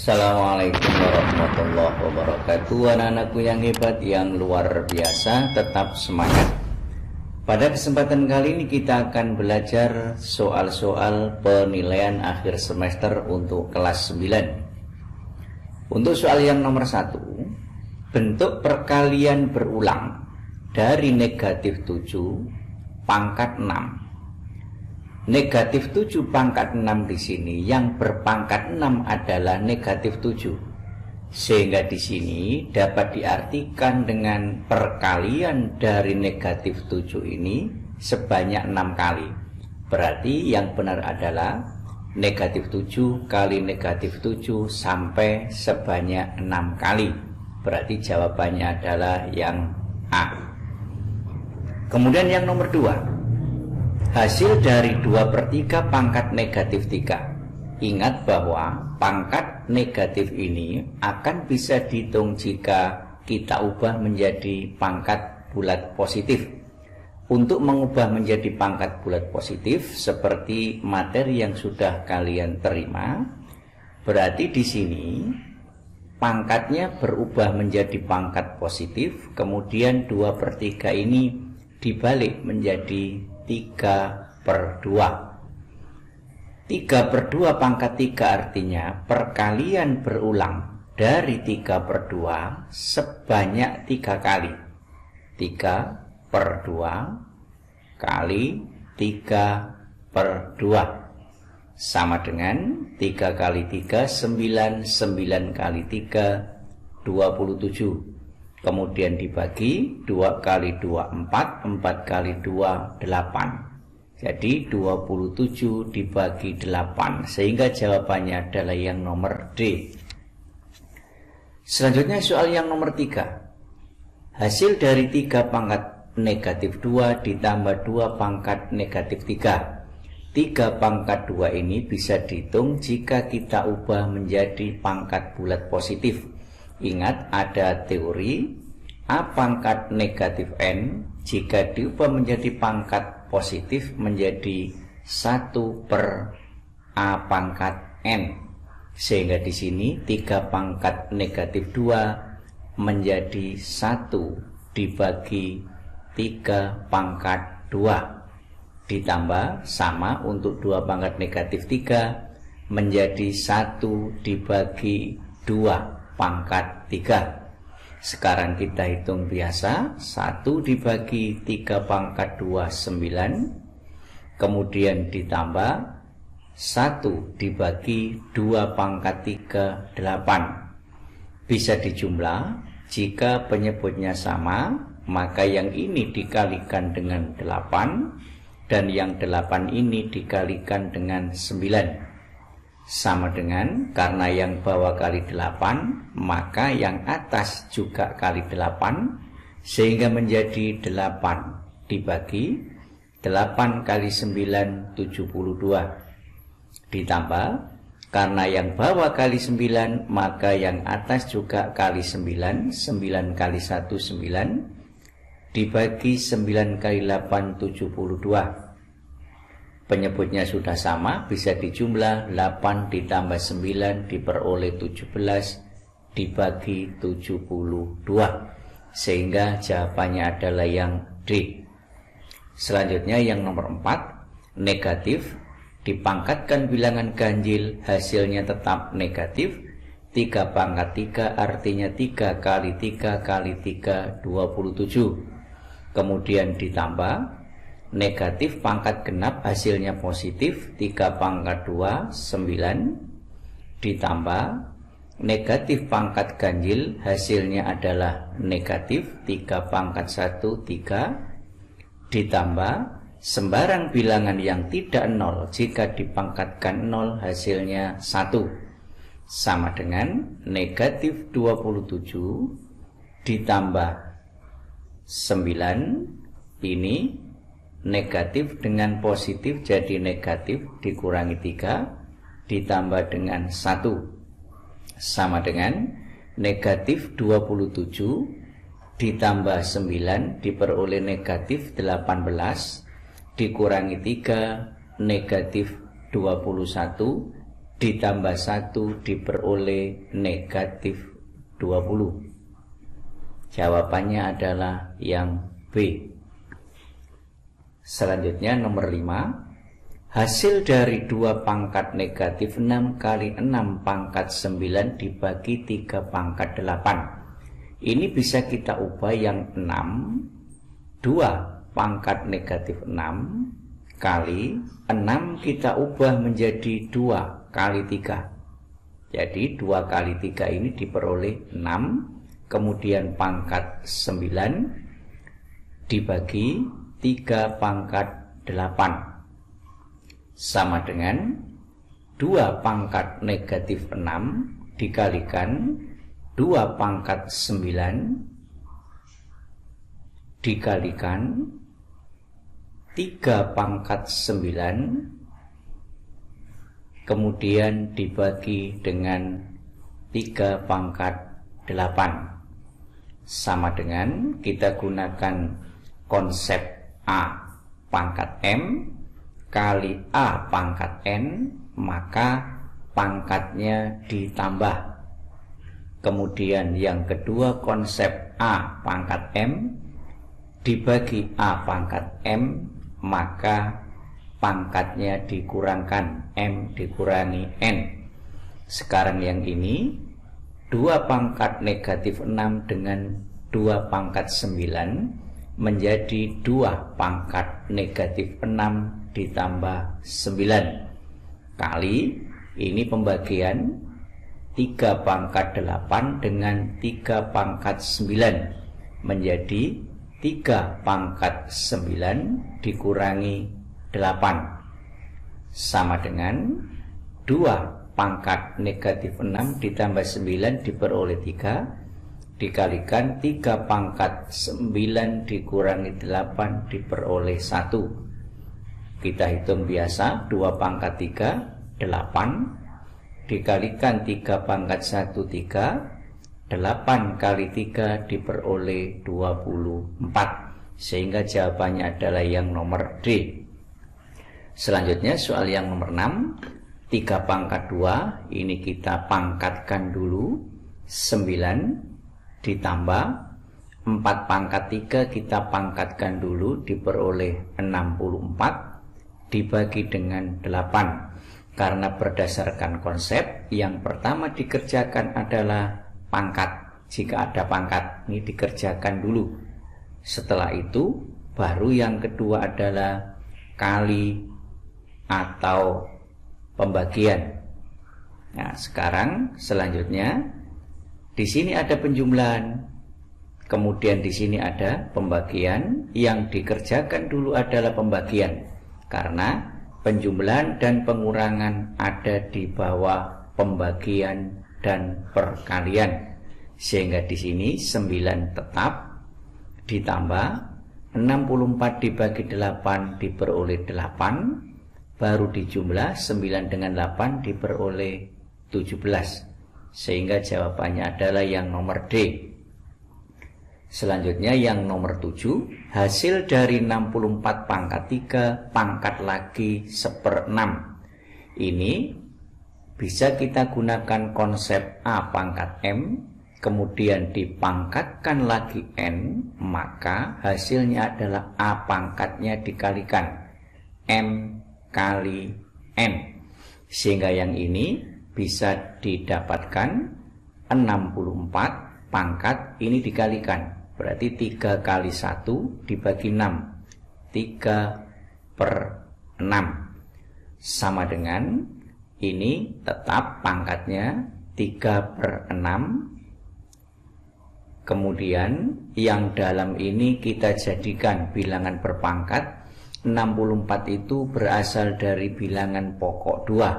Assalamualaikum warahmatullahi wabarakatuh. Anak-anakku yang hebat, yang luar biasa, tetap semangat. Pada kesempatan kali ini kita akan belajar soal-soal penilaian akhir semester untuk kelas 9. Untuk soal yang nomor 1, bentuk perkalian berulang dari negatif 7 pangkat 6. Negatif 7 pangkat 6 di sini yang berpangkat 6 adalah negatif 7. Sehingga di sini dapat diartikan dengan perkalian dari negatif 7 ini sebanyak 6 kali. Berarti yang benar adalah negatif 7 kali negatif 7 sampai sebanyak 6 kali. Berarti jawabannya adalah yang A. Kemudian yang nomor 2, hasil dari 2/3 pangkat negatif 3. Ingat bahwa pangkat negatif ini akan bisa dihitung jika kita ubah menjadi pangkat bulat positif. Untuk mengubah menjadi pangkat bulat positif seperti materi yang sudah kalian terima, berarti di sini pangkatnya berubah menjadi pangkat positif, kemudian 2/3 ini dibalik menjadi 3/2. 3/2 pangkat 3 artinya perkalian berulang dari 3/2 sebanyak 3 kali. 3/2 kali 3/2 sama dengan 3 kali 3 9, 9 kali 3 27. Kemudian dibagi 2 kali 2 4, 4 kali 2 8. Jadi 27 dibagi 8, sehingga jawabannya adalah yang nomor D. Selanjutnya soal yang nomor 3. Hasil dari 3 pangkat negatif 2 ditambah 2 pangkat negatif 3. 3 pangkat 2 ini bisa dihitung jika kita ubah menjadi pangkat bulat positif. Ingat, ada teori A pangkat negatif N jika diubah menjadi pangkat positif menjadi 1/A pangkat N. Sehingga di sini 3 pangkat negatif 2 menjadi 1 dibagi 3 pangkat 2. Ditambah sama untuk 2 pangkat negatif 3 menjadi 1 dibagi 2 pangkat 3. Sekarang kita hitung biasa. 1 dibagi 3 pangkat 2 9. Kemudian ditambah 1 dibagi 2 pangkat 3 8. Bisa dijumlah. Jika penyebutnya sama, maka yang ini dikalikan dengan 8 dan yang 8 ini dikalikan dengan 9. Sama dengan, karena yang bawah kali 8, maka yang atas juga kali 8, sehingga menjadi 8 dibagi 8 kali 9 72. Ditambah, karena yang bawah kali 9, maka yang atas juga kali 9, 9 kali 1 9, dibagi 9 kali 8 72. Penyebutnya sudah sama, bisa dijumlah 8 ditambah 9 diperoleh 17 dibagi 72. Sehingga jawabannya adalah yang D. Selanjutnya yang nomor 4, negatif dipangkatkan bilangan ganjil, hasilnya tetap negatif. 3 pangkat 3 artinya 3 kali 3 kali 3 27. Kemudian ditambah negatif pangkat genap hasilnya positif, 3 pangkat 2 9. Ditambah negatif pangkat ganjil hasilnya adalah negatif, 3 pangkat 1 3. Ditambah sembarang bilangan yang tidak 0 jika dipangkatkan 0 hasilnya 1. Sama dengan negatif 27 ditambah 9 ini negatif dengan positif jadi negatif dikurangi 3 ditambah dengan 1 sama dengan negatif 27 ditambah 9 diperoleh negatif 18 dikurangi 3 negatif 21 ditambah 1 diperoleh negatif 20. Jawabannya adalah yang B. Selanjutnya nomor 5. Hasil dari 2 pangkat negatif 6 kali 6 pangkat 9 dibagi 3 pangkat 8. Ini bisa kita ubah yang 6. 2 pangkat negatif 6 kali 6 kita ubah menjadi 2 kali 3. Jadi 2 kali 3 ini diperoleh 6. Kemudian pangkat 9 dibagi 3 pangkat 8. Sama dengan 2 pangkat negatif 6 dikalikan 2 pangkat 9 dikalikan 3 pangkat 9 kemudian dibagi dengan 3 pangkat 8. Sama dengan kita gunakan konsep A pangkat M kali A pangkat N, maka pangkatnya ditambah. Kemudian yang kedua konsep A pangkat M dibagi A pangkat M, maka pangkatnya dikurangkan, M dikurangi N. Sekarang yang ini 2 pangkat negatif 6 dengan 2 pangkat 9 menjadi 2 pangkat negatif 6 ditambah 9 kali ini pembagian 3 pangkat 8 dengan 3 pangkat 9 menjadi 3 pangkat 9 dikurangi 8 sama dengan 2 pangkat negatif 6 ditambah 9 diperoleh 3 dikalikan 3 pangkat 9 dikurangi 8 diperoleh 1. Kita hitung biasa 2 pangkat 3 8 dikalikan 3 pangkat 1 3 8 kali 3 diperoleh 24 sehingga jawabannya adalah yang nomor D. Selanjutnya soal yang nomor 6. 3 pangkat 2 ini kita pangkatkan dulu 9 ditambah 4 pangkat 3 kita pangkatkan dulu diperoleh 64 dibagi dengan 8. Karena berdasarkan konsep yang pertama dikerjakan adalah pangkat. Jika ada pangkat ini dikerjakan dulu. Setelah itu baru yang kedua adalah kali atau pembagian. Nah, sekarang selanjutnya di sini ada penjumlahan, kemudian di sini ada pembagian. Yang dikerjakan dulu adalah pembagian, karena penjumlahan dan pengurangan ada di bawah pembagian dan perkalian. Sehingga di sini 9 tetap ditambah 64 dibagi 8 diperoleh 8. Baru dijumlah 9 dengan 8 diperoleh 17. Sehingga jawabannya adalah yang nomor D. Selanjutnya yang nomor 7. Hasil dari 64 pangkat 3 pangkat lagi 1/6. Ini bisa kita gunakan konsep A pangkat M, kemudian dipangkatkan lagi N, maka hasilnya adalah A pangkatnya dikalikan M kali N, sehingga yang ini bisa didapatkan 64 pangkat ini dikalikan, berarti 3 kali 1 dibagi 6, 3/6 sama dengan ini tetap pangkatnya 3/6. Kemudian yang dalam ini kita jadikan bilangan berpangkat. 64 itu berasal dari bilangan pokok 2.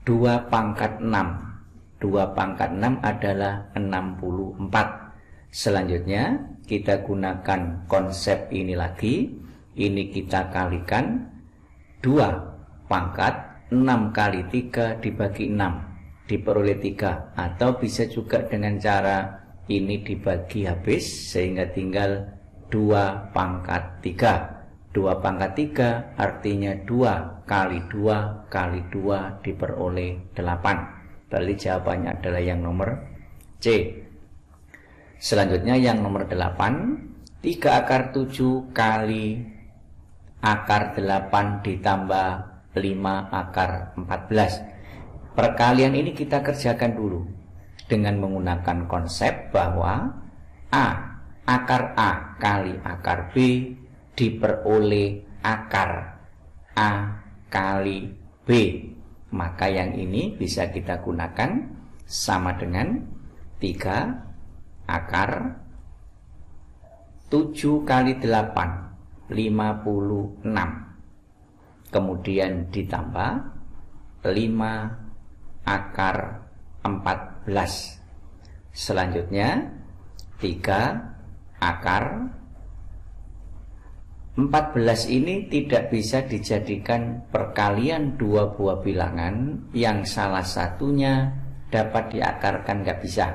2 pangkat 6. 2 pangkat 6 adalah 64. Selanjutnya kita gunakan konsep ini lagi. Ini kita kalikan 2 pangkat 6 kali 3 dibagi 6 diperoleh 3. Atau bisa juga dengan cara ini dibagi habis sehingga tinggal 2 pangkat 3. 2 pangkat 3 artinya 2 kali 2 kali 2 diperoleh 8. Berarti jawabannya adalah yang nomor C. Selanjutnya yang nomor 8, 3 akar 7 kali akar 8 ditambah 5 akar 14. Perkalian ini kita kerjakan dulu dengan menggunakan konsep bahwa akar A kali akar B diperoleh akar A kali B. Maka yang ini bisa kita gunakan sama dengan 3 akar 7 kali 8 56. Kemudian ditambah 5 akar 14. Selanjutnya 3 akar 14 ini tidak bisa dijadikan perkalian dua buah bilangan yang salah satunya dapat diakarkan, nggak bisa.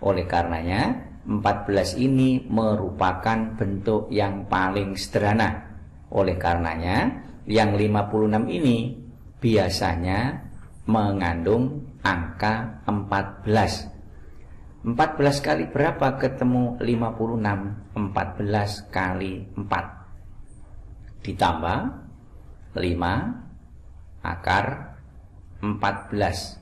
Oleh karenanya 14 ini merupakan bentuk yang paling sederhana. Oleh karenanya yang 56 ini biasanya mengandung angka 14. 14 kali berapa ketemu 56? 14 kali 4 ditambah 5 akar 14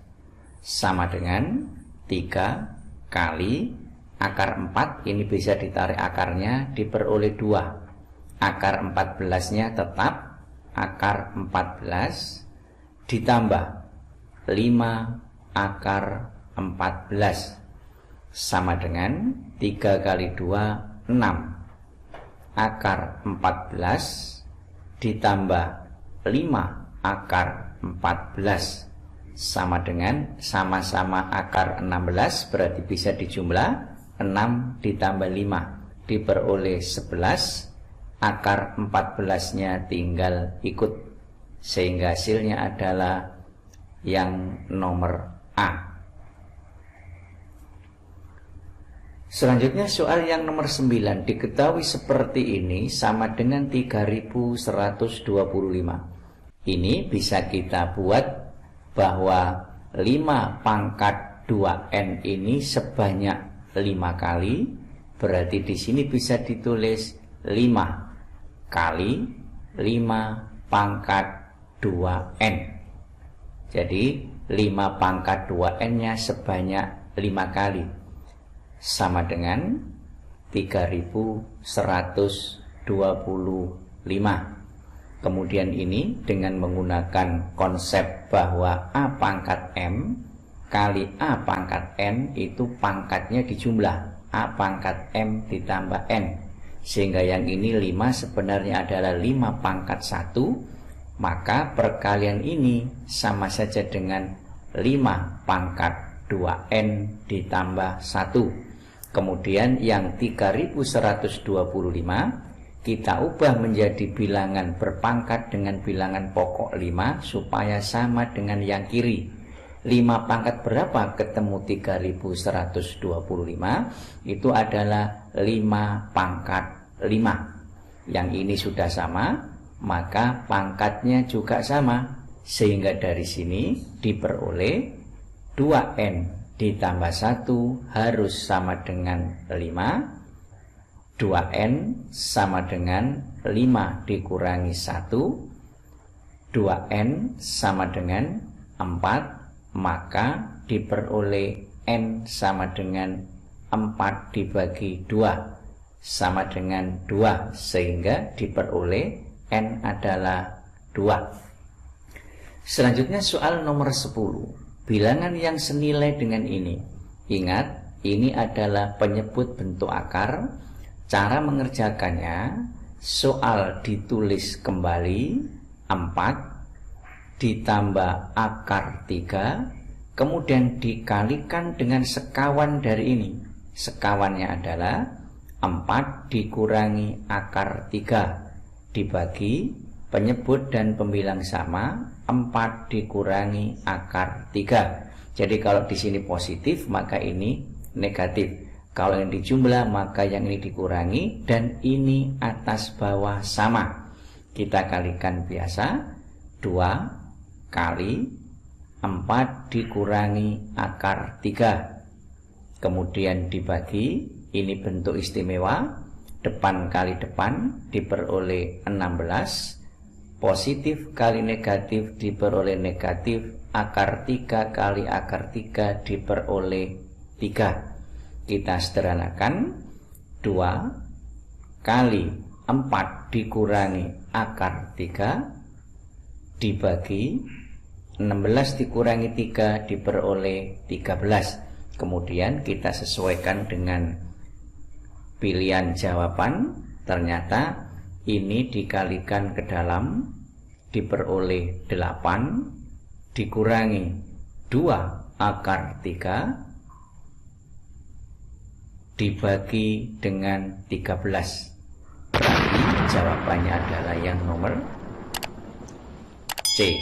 sama dengan 3 kali akar 4. Ini bisa ditarik akarnya diperoleh 2. Akar 14-nya tetap akar 14 ditambah 5 akar 14 sama dengan 3 kali 2 6. Akar 14 ditambah 5 akar 14 sama dengan sama-sama akar 16, berarti bisa dijumlah 6 ditambah 5 diperoleh 11. Akar 14-nya tinggal ikut, sehingga hasilnya adalah yang nomor A. Selanjutnya soal yang nomor 9, diketahui seperti ini sama dengan 3125. Ini bisa kita buat bahwa 5 pangkat 2n ini sebanyak 5 kali, berarti di sini bisa ditulis 5 kali 5 pangkat 2n. Jadi 5 pangkat 2n-nya sebanyak 5 kali, sama dengan 3125. Kemudian ini dengan menggunakan konsep bahwa A pangkat M kali A pangkat N itu pangkatnya dijumlah, A pangkat M ditambah N, sehingga yang ini 5 sebenarnya adalah 5 pangkat 1. Maka perkalian ini sama saja dengan 5 pangkat 2n ditambah 1. Kemudian yang 3125 kita ubah menjadi bilangan berpangkat dengan bilangan pokok 5 supaya sama dengan yang kiri. 5 pangkat berapa ketemu 3125? Itu adalah 5 pangkat 5. Yang ini sudah sama, maka pangkatnya juga sama, sehingga dari sini diperoleh 2n ditambah 1 harus sama dengan 5. 2n sama dengan 5 dikurangi 1. 2n sama dengan 4. Maka diperoleh n sama dengan 4 dibagi 2 sama dengan 2, sehingga diperoleh n adalah 2. Selanjutnya soal nomor 10. Bilangan yang senilai dengan ini. Ingat, ini adalah penyebut bentuk akar. Cara mengerjakannya, soal ditulis kembali 4 ditambah akar 3, kemudian dikalikan dengan sekawan dari ini. Sekawannya adalah 4 dikurangi akar 3 dibagi penyebut dan pembilang sama, 4 dikurangi akar 3. Jadi kalau di sini positif maka ini negatif. Kalau yang dijumlah maka yang ini dikurangi, dan ini atas bawah sama. Kita kalikan biasa, 2 kali 4 dikurangi akar 3. Kemudian dibagi, ini bentuk istimewa, depan kali depan diperoleh 16, positif kali negatif diperoleh negatif, akar 3 kali akar 3 diperoleh 3. Kita sederhanakan, 2 kali 4 dikurangi akar 3 dibagi 16 dikurangi 3 diperoleh 13. Kemudian kita sesuaikan dengan pilihan jawaban. Ternyata ini dikalikan ke dalam diperoleh 8 dikurangi 2 akar 3 dibagi dengan 13. Berarti jawabannya adalah yang nomor C.